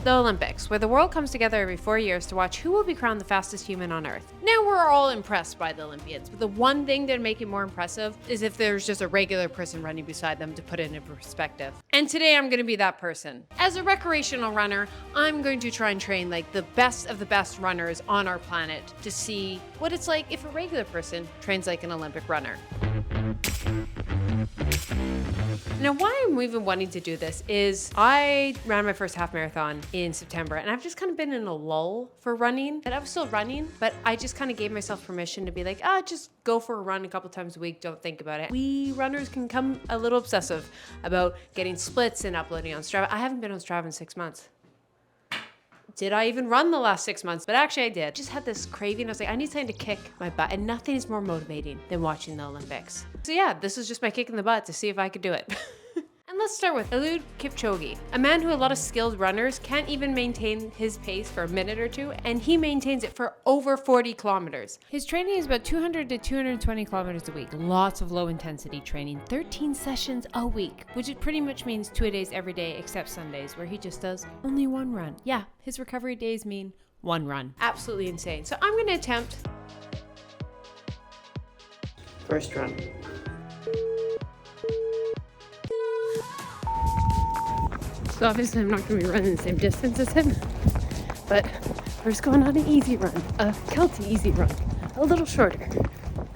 The Olympics, where the world comes together every 4 years to watch who will be crowned the fastest human on Earth. Now we're all impressed by the Olympians, but the one thing that make it more impressive is if there's just a regular person running beside them to put it in perspective. And today I'm gonna be that person. As a recreational runner, I'm going to try and train like the best of the best runners on our planet to see what it's like if a regular person trains like an Olympic runner. Now, why I'm even wanting to do this is I ran my first half marathon in September, and I've just kind of been in a lull for running. And I was still running, but I just kind of gave myself permission to be like, just go for a run a couple times a week. Don't think about it. We runners can come a little obsessive about getting splits and uploading on Strava. I haven't been on Strava in 6 months. Did I even run the last 6 months? But actually I did. Just had this craving. I was like, I need something to kick my butt, and nothing is more motivating than watching the Olympics. So yeah, this is just my kick in the butt to see if I could do it. And let's start with Eliud Kipchoge, a man who a lot of skilled runners can't even maintain his pace for a minute or two, and he maintains it for over 40 kilometers. His training is about 200 to 220 kilometers a week. Lots of low intensity training, 13 sessions a week, which pretty much means 2 days every day except Sundays, where he just does only one run. Yeah, his recovery days mean one run. Absolutely insane. So I'm gonna attempt first run. So obviously I'm not going to be running the same distance as him, but we're just going on an easy run, a Keltie easy run, a little shorter.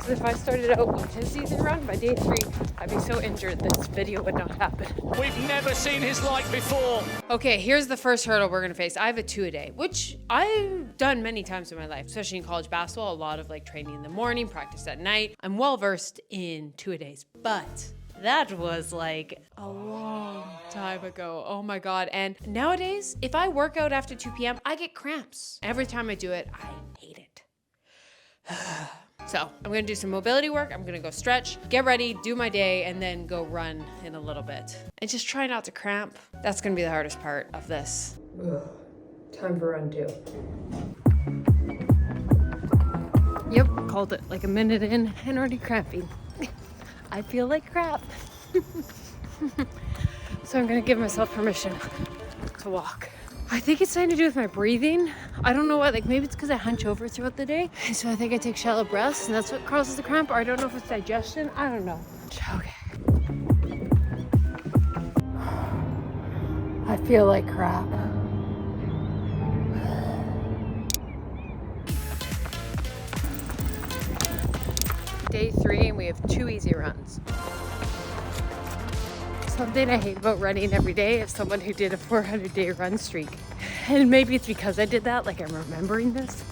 So if I started out with his easy run, by day 3, I'd be so injured this video would not happen. We've never seen his like before. Okay, here's the first hurdle we're going to face. I have a 2 a day, which I've done many times in my life, especially in college basketball, a lot of like training in the morning, practice at night. I'm well versed in 2 a days, but that was like a long time ago. Oh my God. And nowadays, if I work out after 2 p.m., I get cramps. Every time I do it, I hate it. So I'm gonna do some mobility work. I'm gonna go stretch, get ready, do my day, and then go run in a little bit. And just try not to cramp. That's gonna be the hardest part of this. Ugh. Time for run 2. Yep, called it like a minute in and already cramping. I feel like crap. So I'm gonna give myself permission to walk. I think it's something to do with my breathing. I don't know what, like maybe it's because I hunch over throughout the day. So I think I take shallow breaths and that's what causes the cramp, or I don't know if it's digestion. I don't know. Okay. I feel like crap. Day 3 and we have 2 easy runs. Something I hate about running every day is someone who did a 400-day run streak. And maybe it's because I did that, like I'm remembering this.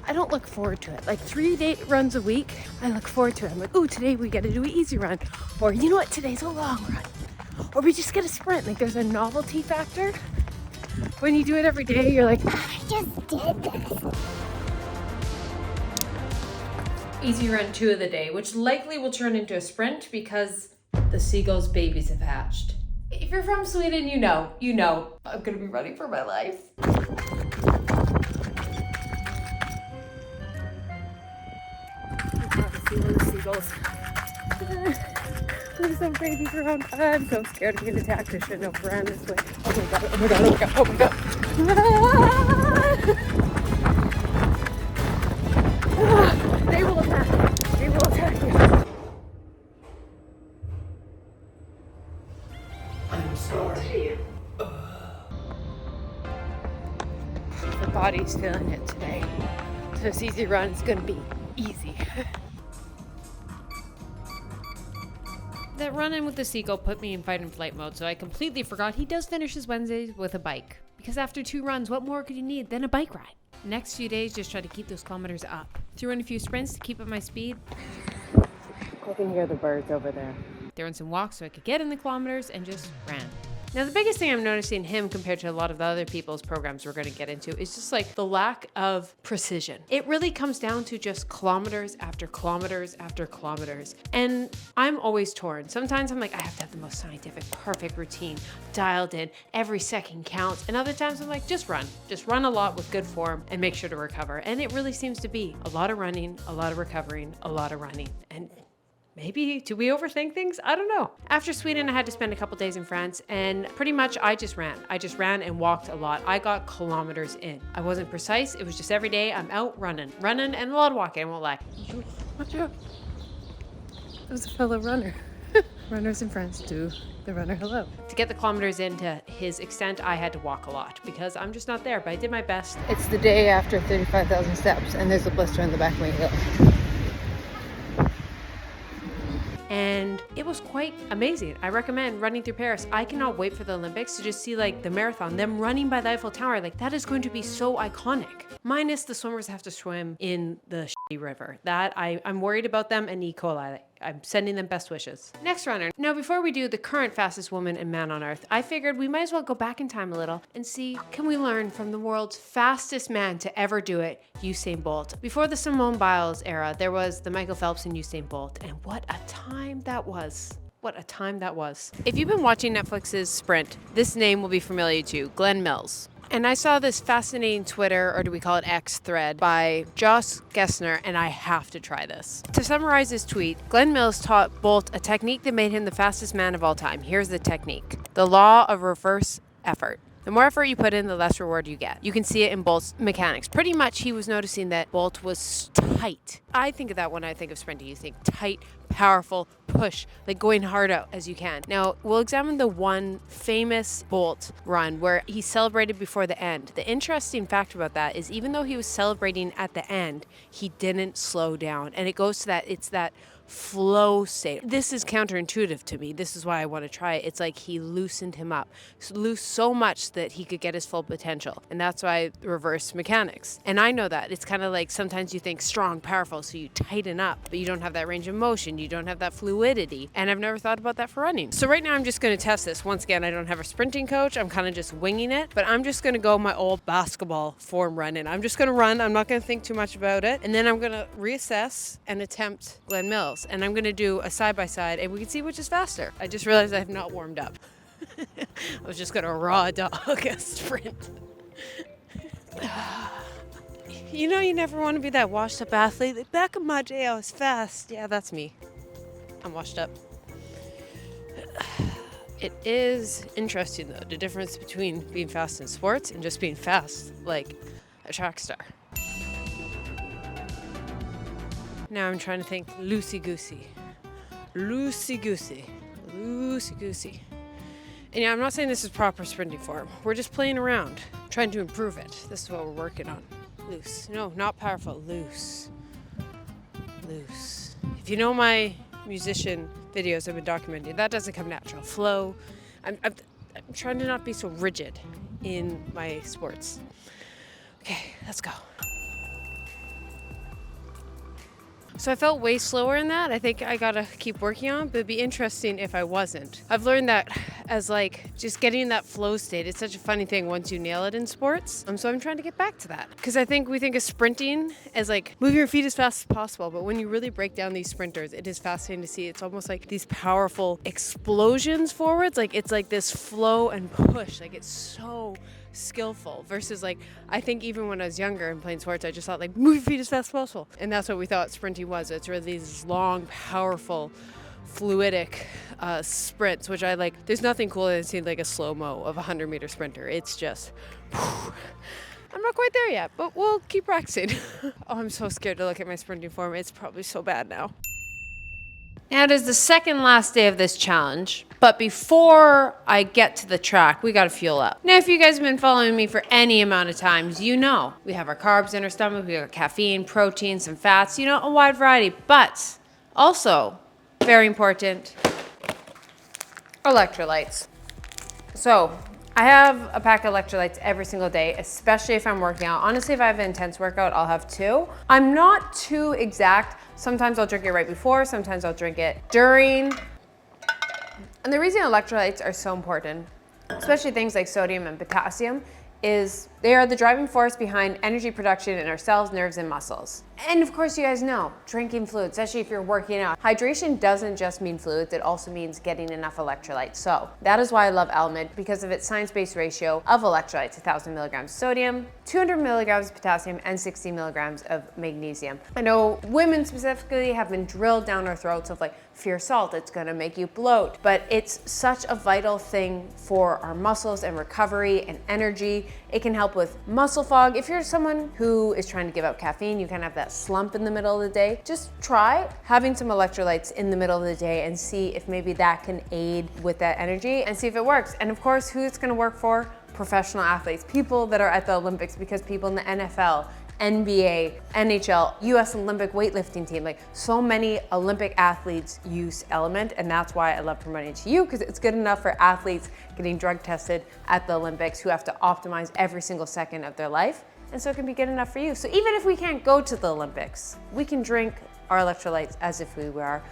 I don't look forward to it. Like 3 runs a week, I look forward to it. I'm like, ooh, today we gotta do an easy run. Or you know what, today's a long run. Or we just get a sprint. Like there's a novelty factor. When you do it every day, you're like, I just did this. Easy run 2 of the day, which likely will turn into a sprint because the seagull's babies have hatched. If you're from Sweden, you know, I'm gonna be running for my life. See one of the seagulls. There's some babies around. I'm so scared to get attacked. I shouldn't have ran this way. Oh my God, oh my God, oh my God, oh my God. They will attack. They will attack you. I'm sorry. The body's feeling it today. So this easy run is gonna be easy. That run-in with the seagull put me in fight and flight mode, so I completely forgot he does finish his Wednesdays with a bike. Because after 2 runs, what more could you need than a bike ride? Next few days, just try to keep those kilometers up. Threw in a few sprints to keep up my speed. I can hear the birds over there. Threw in some walks so I could get in the kilometers and just ran. Now, the biggest thing I'm noticing him compared to a lot of the other people's programs we're going to get into is just like the lack of precision. It really comes down to just kilometers after kilometers after kilometers. And I'm always torn. Sometimes I'm like, I have to have the most scientific, perfect routine, dialed in, every second counts. And other times I'm like, just run a lot with good form and make sure to recover. And it really seems to be a lot of running, a lot of recovering, a lot of running. And Maybe, do we overthink things? I don't know. After Sweden, I had to spend a couple days in France, and pretty much I just ran. I just ran and walked a lot. I got kilometers in. I wasn't precise. It was just every day I'm out running and a lot of walking, I won't lie. Watch out. That was a fellow runner. Runners in France do the runner hello. To get the kilometers in to his extent, I had to walk a lot because I'm just not there, but I did my best. It's the day after 35,000 steps, and there's a blister in the back of my heel. And it was quite amazing. I recommend running through Paris. I cannot wait for the Olympics to just see like the marathon, them running by the Eiffel Tower. Like that is going to be so iconic. Minus the swimmers have to swim in the shitty river. That I'm worried about them and E. coli. I'm sending them best wishes. Next runner. Now, before we do the current fastest woman and man on earth, I figured we might as well go back in time a little and see, can we learn from the world's fastest man to ever do it, Usain Bolt. Before the Simone Biles era, there was the Michael Phelps and Usain Bolt, and what a time that was. What a time that was. If you've been watching Netflix's Sprint, this name will be familiar to you, Glenn Mills. And I saw this fascinating Twitter, or do we call it X, thread by Josh Gessner, and I have to try this. To summarize his tweet, Glenn Mills taught Bolt a technique that made him the fastest man of all time. Here's the technique. The law of reverse effort. The more effort you put in, the less reward you get. You can see it in Bolt's mechanics. Pretty much he was noticing that Bolt was tight. I think of that when I think of sprinting. You think tight, powerful, push, like going hard out as you can. Now, we'll examine the one famous Bolt run where he celebrated before the end. The interesting fact about that is even though he was celebrating at the end, he didn't slow down. And it goes to that, it's that flow state. This is counterintuitive to me. This is why I want to try it. It's like he loosened him up. Loose so much that he could get his full potential. And that's why reverse mechanics. And I know that. It's kind of like sometimes you think strong, powerful, so you tighten up, but you don't have that range of motion. You don't have that fluidity. And I've never thought about that for running. So right now I'm just going to test this. Once again, I don't have a sprinting coach. I'm kind of just winging it, but I'm just going to go my old basketball form running. I'm just going to run. I'm not going to think too much about it. And then I'm going to reassess and attempt Glenn Mills. And I'm going to do a side-by-side and we can see which is faster. I just realized I have not warmed up. I was just going to raw dog a sprint. You know, you never want to be that washed up athlete. Like, back in my day, I was fast. Yeah, that's me. I'm washed up. It is interesting though, the difference between being fast in sports and just being fast like a track star. Now I'm trying to think loosey-goosey. Loosey-goosey. Loosey-goosey. And yeah, I'm not saying this is proper sprinting form. We're just playing around, trying to improve it. This is what we're working on. Loose. No, not powerful. Loose. Loose. If you know my musician videos I've been documenting, that doesn't come natural. Flow. I'm trying to not be so rigid in my sports. Okay, let's go. So I felt way slower in that. I think I gotta keep working on, but it'd be interesting if I wasn't. I've learned that as like just getting in that flow state. It's such a funny thing once you nail it in sports. So I'm trying to get back to that. Because I think we think of sprinting as like moving your feet as fast as possible. But when you really break down these sprinters, it is fascinating to see. It's almost like these powerful explosions forwards. Like it's like this flow and push. Like it's so skillful versus like I think even when I was younger and playing sports I just thought like move your feet as fast as possible, and that's what we thought sprinting was. It's really these long, powerful, fluidic sprints, which I like. There's nothing cooler than seeing like a slow-mo of a 100-meter sprinter. It's just I'm not quite there yet, but we'll keep practicing. Oh, I'm so scared to look at my sprinting form. It's probably so bad now. Now it is the second last day of this challenge, but before I get to the track, we gotta fuel up. Now, if you guys have been following me for any amount of times, you know we have our carbs in our stomach, we got caffeine, protein, some fats, you know, a wide variety, but also, very important, electrolytes. So, I have a pack of electrolytes every single day, especially if I'm working out. Honestly, if I have an intense workout, I'll have 2. I'm not too exact. Sometimes I'll drink it right before, sometimes I'll drink it during. And the reason electrolytes are so important, especially things like sodium and potassium, is they are the driving force behind energy production in our cells, nerves, and muscles. And of course, you guys know, drinking fluids, especially if you're working out. Hydration doesn't just mean fluids, it also means getting enough electrolytes. So that is why I love Element, because of its science-based ratio of electrolytes, 1,000 milligrams sodium, 200 milligrams of potassium, and 60 milligrams of magnesium. I know women specifically have been drilled down our throats of like, fear salt, it's gonna make you bloat, but it's such a vital thing for our muscles and recovery and energy. It can help with muscle fog. If you're someone who is trying to give up caffeine, you kind of have that slump in the middle of the day, just try having some electrolytes in the middle of the day and see if maybe that can aid with that energy and see if it works. And of course, who it's gonna work for? Professional athletes, people that are at the Olympics, because people in the NFL, NBA, NHL, US Olympic weightlifting team, like so many Olympic athletes use Element, and that's why I love promoting it to you, because it's good enough for athletes getting drug tested at the Olympics who have to optimize every single second of their life. And so it can be good enough for you. So even if we can't go to the Olympics, we can drink our electrolytes as if we were.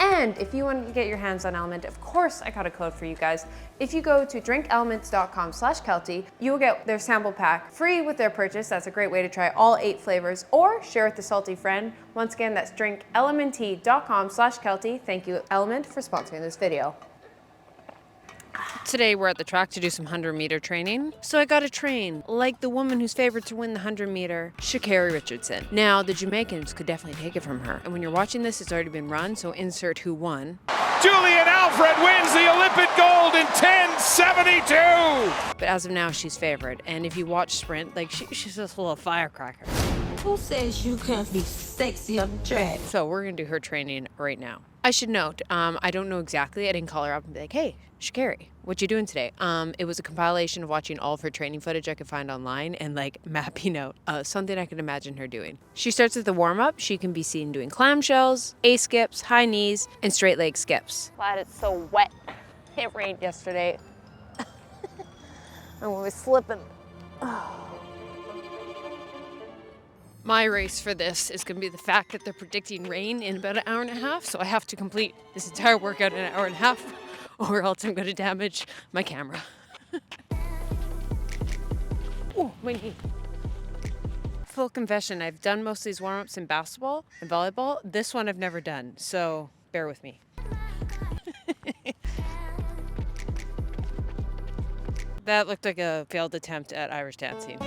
And if you want to get your hands on Element, of course, I got a code for you guys. If you go to drinkelements.com/Keltie, you will get their sample pack free with their purchase. That's a great way to try all 8 flavors, or share with a salty friend. Once again, that's drinkelement.com/Keltie. Thank you, Element, for sponsoring this video. Today we're at the track to do some 100-meter training. So I gotta train like the woman who's favored to win the 100-meter, Sea-Carri Richardson. Now, the Jamaicans could definitely take it from her. And when you're watching this, it's already been run, so insert who won. Julian Alfred wins the Olympic gold in 10:72. But as of now, she's favored. And if you watch sprint, like she's just a little firecracker. Who says you can't be sexy on the track? So we're gonna do her training right now. I should note, I don't know exactly. I didn't call her up and be like, hey, Sea-Carri, what you doing today? It was a compilation of watching all of her training footage I could find online and like mapping out something I could imagine her doing. She starts with the warm-up. She can be seen doing clamshells, A-skips, high knees, and straight leg skips. Glad it's so wet. It rained yesterday. And we were slipping. My race for this is going to be the fact that they're predicting rain in about an hour and a half, so I have to complete this entire workout in an hour and a half, or else I'm going to damage my camera. Oh, my knee. Full confession, I've done most of these warm-ups in basketball and volleyball. This one I've never done, so bear with me. That looked like a failed attempt at Irish dancing.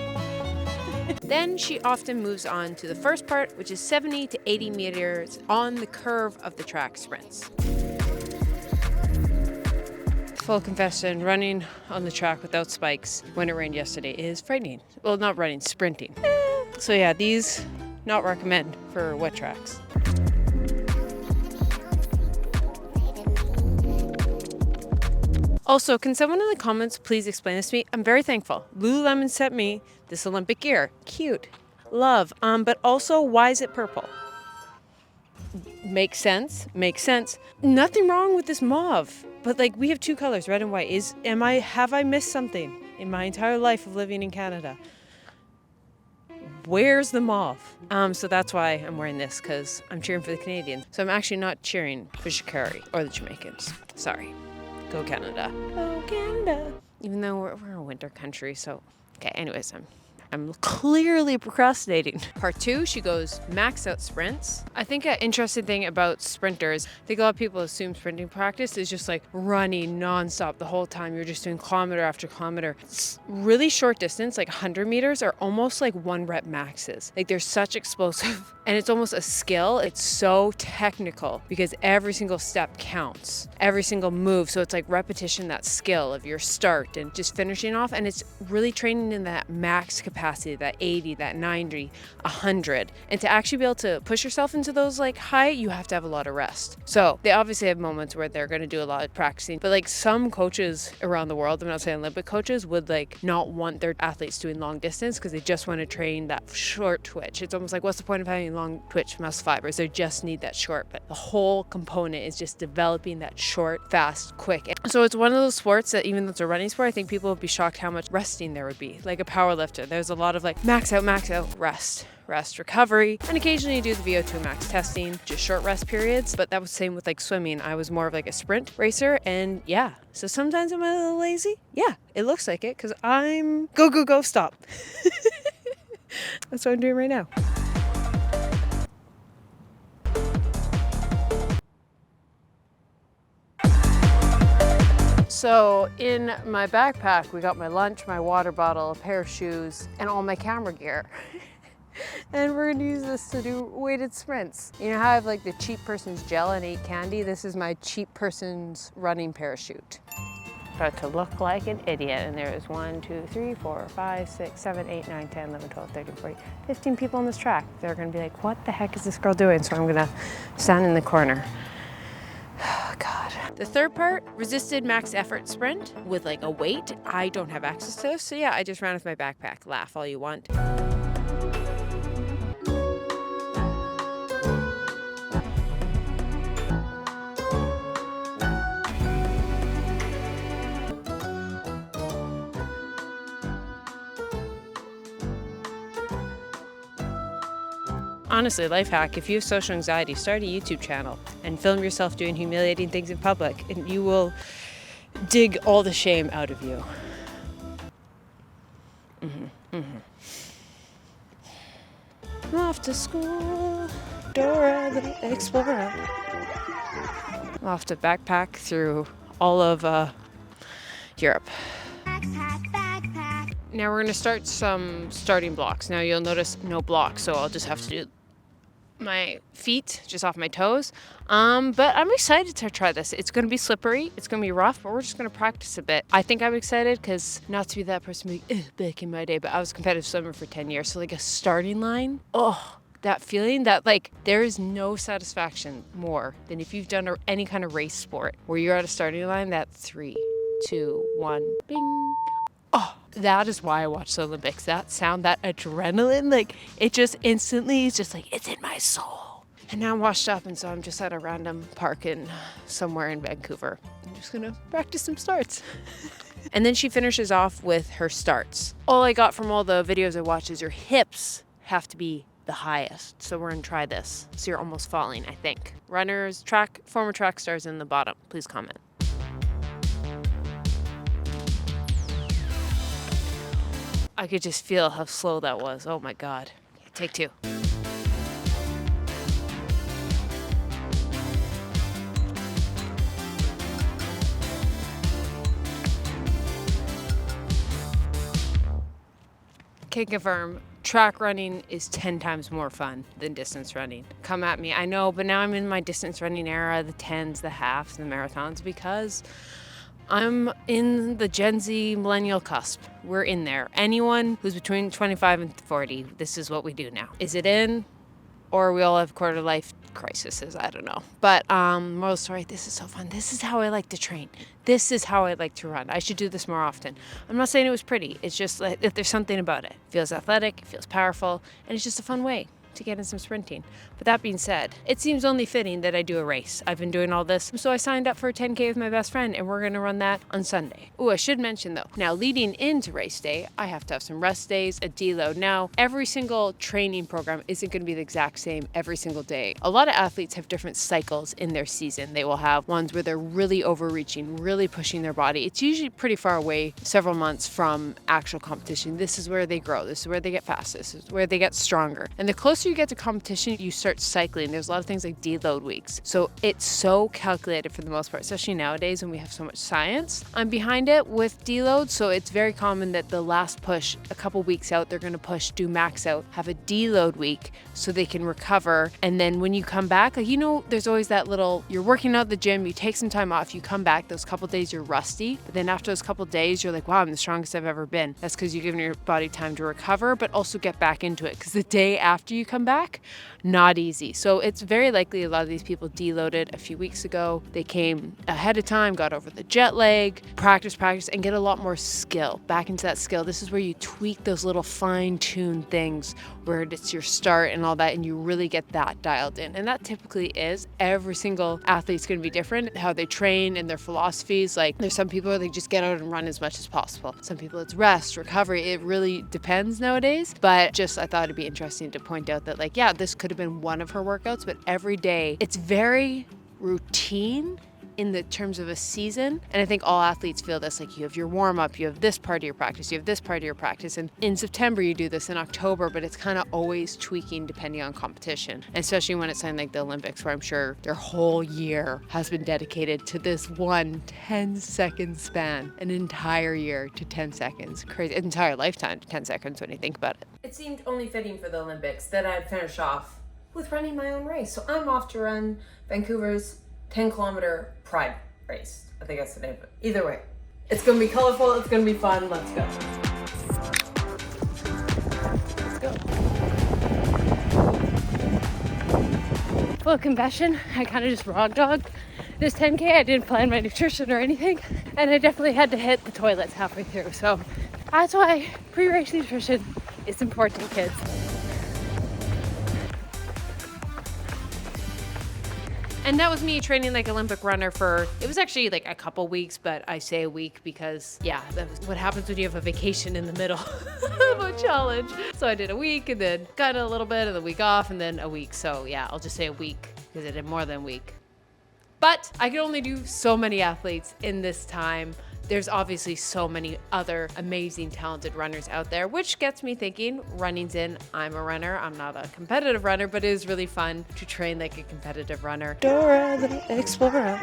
Then she often moves on to the first part, which is 70 to 80 meters on the curve of the track sprints. Full confession, running on the track without spikes when it rained yesterday is frightening. Well, not running, sprinting. So yeah, these not recommend for wet tracks. Also, can someone in the comments please explain this to me? I'm very thankful. Lululemon sent me this Olympic gear. Cute. Love. But also, why is it purple? Makes sense. Makes sense. Nothing wrong with this mauve. But like, we have 2 colors, red and white. Have I missed something in my entire life of living in Canada? Where's the mauve? So that's why I'm wearing this, because I'm cheering for the Canadians. So I'm actually not cheering for Sea-Carri or the Jamaicans. Sorry. Go Canada. Go Canada. Even though we're a winter country, so... Okay, anyways, I'm clearly procrastinating. Part 2, she goes max out sprints. I think an interesting thing about sprinters, I think a lot of people assume sprinting practice is just like running nonstop the whole time. You're just doing kilometer after kilometer. It's really short distance, like 100 meters are almost like 1 rep maxes. Like they're such explosive and it's almost a skill. It's so technical because every single step counts, every single move. So it's like repetition, that skill of your start and just finishing off. And it's really training in that max capacity, that 80, that 90, 100. And to actually be able to push yourself into those like high, you have to have a lot of rest. So they obviously have moments where they're going to do a lot of practicing, but like some coaches around the world, I'm not saying Olympic coaches, would like not want their athletes doing long distance because they just want to train that short twitch. It's almost like, what's the point of having long twitch muscle fibers? They just need that short, but the whole component is just developing that short, fast, quick. So it's one of those sports that even though it's a running sport, I think people would be shocked how much resting there would be. Like a power lifter, there's a lot of like max out, rest, recovery, and occasionally you do the VO2 max testing, just short rest periods. But that was the same with like swimming. I was more of like a sprint racer, and yeah, so sometimes I'm a little lazy. Yeah, it looks like it because I'm go, stop. That's what I'm doing right now. So in my backpack, we got my lunch, my water bottle, a pair of shoes, and all my camera gear. And we're gonna use this to do weighted sprints. You know how I have like the cheap person's gel and 8 candy? This is my cheap person's running parachute. About to look like an idiot. And there is 1, 2, 3, 4, 5, 6, 7, 8, 9, 10, 11, 12, 13, 14, 15 people on this track. They're gonna be like, what the heck is this girl doing? So I'm gonna stand in the corner. Oh, God. The third part, resisted max effort sprint with like a weight. I don't have access to this, so yeah, I just ran with my backpack. Laugh all you want. Honestly, life hack, if you have social anxiety, start a YouTube channel and film yourself doing humiliating things in public, and you will dig all the shame out of you. Off to school, Dora the Explorer. Off to backpack through all of Europe. Now we're gonna start some starting blocks. Now you'll notice no blocks, so I'll just have to do my feet just off my toes. But I'm excited to try this. It's gonna be slippery, it's gonna be rough, but we're just gonna practice a bit. I think I'm excited because, not to be that person back in my day, but I was a competitive swimmer for 10 years. So like a starting line, oh, that feeling that like there is no satisfaction more than if you've done any kind of race sport where you're at a starting line, that 3, 2, 1, bing. Oh, that is why I watch the Olympics. That sound, that adrenaline, like it just instantly is just like, it's in my soul. And now I'm washed up, and so I'm just at a random park somewhere in Vancouver. I'm just gonna practice some starts. And then she finishes off with her starts. All I got from all the videos I watched is your hips have to be the highest. So we're gonna try this. So you're almost falling, I think. Runners, former track stars in the bottom, please comment. I could just feel how slow that was. Oh my God. Take 2. Can confirm, track running is 10 times more fun than distance running. Come at me, I know, but now I'm in my distance running era, the 10s, the halves, the marathons, because I'm in the Gen Z millennial cusp. We're in there. Anyone who's between 25 and 40, this is what we do now. Is it in? Or we all have quarter life crises, I don't know. But moral story, this is so fun. This is how I like to train. This is how I like to run. I should do this more often. I'm not saying it was pretty. It's just like, if there's something about it. It feels athletic, it feels powerful, and it's just a fun way to get in some sprinting. But that being said, it seems only fitting that I do a race. I've been doing all this, so I signed up for a 10K with my best friend, and we're gonna run that on Sunday. Oh, I should mention though, now leading into race day, I have to have some rest days, a deload. Now, every single training program isn't gonna be the exact same every single day. A lot of athletes have different cycles in their season. They will have ones where they're really overreaching, really pushing their body. It's usually pretty far away, several months from actual competition. This is where they grow. This is where they get fast. This is where they get stronger. And the closer you get to competition, you start cycling. There's a lot of things like deload weeks. So it's so calculated for the most part, especially nowadays when we have so much science. I'm behind it with deload, so it's very common that the last push, a couple weeks out, they're gonna do max out, have a deload week so they can recover. And then when you come back, like, you know, there's always that little, you're working out at the gym, you take some time off, you come back, those couple days you're rusty, but then after those couple days, you're like, wow, I'm the strongest I've ever been. That's because you're giving your body time to recover, but also get back into it. Because the day after you come back, not easy. So it's very likely a lot of these people deloaded a few weeks ago. They came ahead of time, got over the jet lag, practice, and get a lot more skill. Back into that skill. This is where you tweak those little fine-tuned things where it's your start and all that, and you really get that dialed in. And that typically is, every single athlete's going to be different, how they train and their philosophies. Like, there's some people where they just get out and run as much as possible. Some people it's rest, recovery. It really depends nowadays. But just, I thought it'd be interesting to point out that, like, yeah, this could have been one of her workouts, but every day it's very routine in the terms of a season. And I think all athletes feel this, like you have your warm up, you have this part of your practice, you have this part of your practice. And in September, you do this, in October, but it's kind of always tweaking depending on competition. And especially when it's something like the Olympics, where I'm sure their whole year has been dedicated to this one 10-second span, an entire year to 10 seconds. Crazy, an entire lifetime to 10 seconds when you think about it. It seemed only fitting for the Olympics that I'd finish off with running my own race. So I'm off to run Vancouver's 10-kilometer Pride race. I think that's the name of it. Either way, it's gonna be colorful, it's gonna be fun. Let's go. Let's go. Full confession, I kind of just raw dogged this 10K. I didn't plan my nutrition or anything, and I definitely had to hit the toilets halfway through. So that's why pre-race nutrition is important, kids. And that was me training like Olympic runner for, it was actually like a couple weeks, but I say a week because yeah, that's what happens when you have a vacation in the middle of a challenge. So I did a week and then got a little bit of the week off and then a week. So yeah, I'll just say a week because I did more than a week. But I could only do so many athletes in this time. There's obviously so many other amazing, talented runners out there, which gets me thinking, running's in. I'm a runner. I'm not a competitive runner, but it is really fun to train like a competitive runner. Dora the Explorer.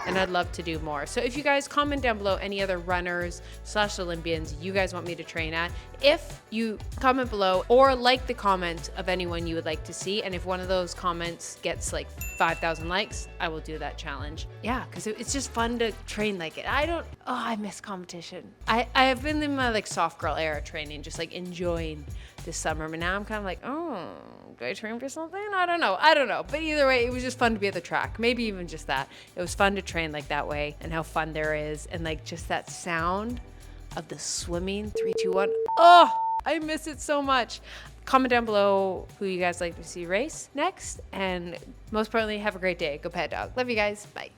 And I'd love to do more. So if you guys comment down below any other runners / Olympians you guys want me to train at, if you comment below or like the comment of anyone you would like to see, and if one of those comments gets like 5,000 likes, I will do that challenge. Yeah, because it's just fun to train like it. I miss competition. I have been in my like soft girl era training, just like enjoying this summer, but now I'm kind of like, oh, do I train for something? I don't know. But either way, it was just fun to be at the track. Maybe even just that. It was fun to train like that way and how fun there is. And like just that sound of the swimming, 3, 2, 1. Oh, I miss it so much. Comment down below who you guys like to see race next. And most importantly, have a great day. Go pet dog. Love you guys. Bye.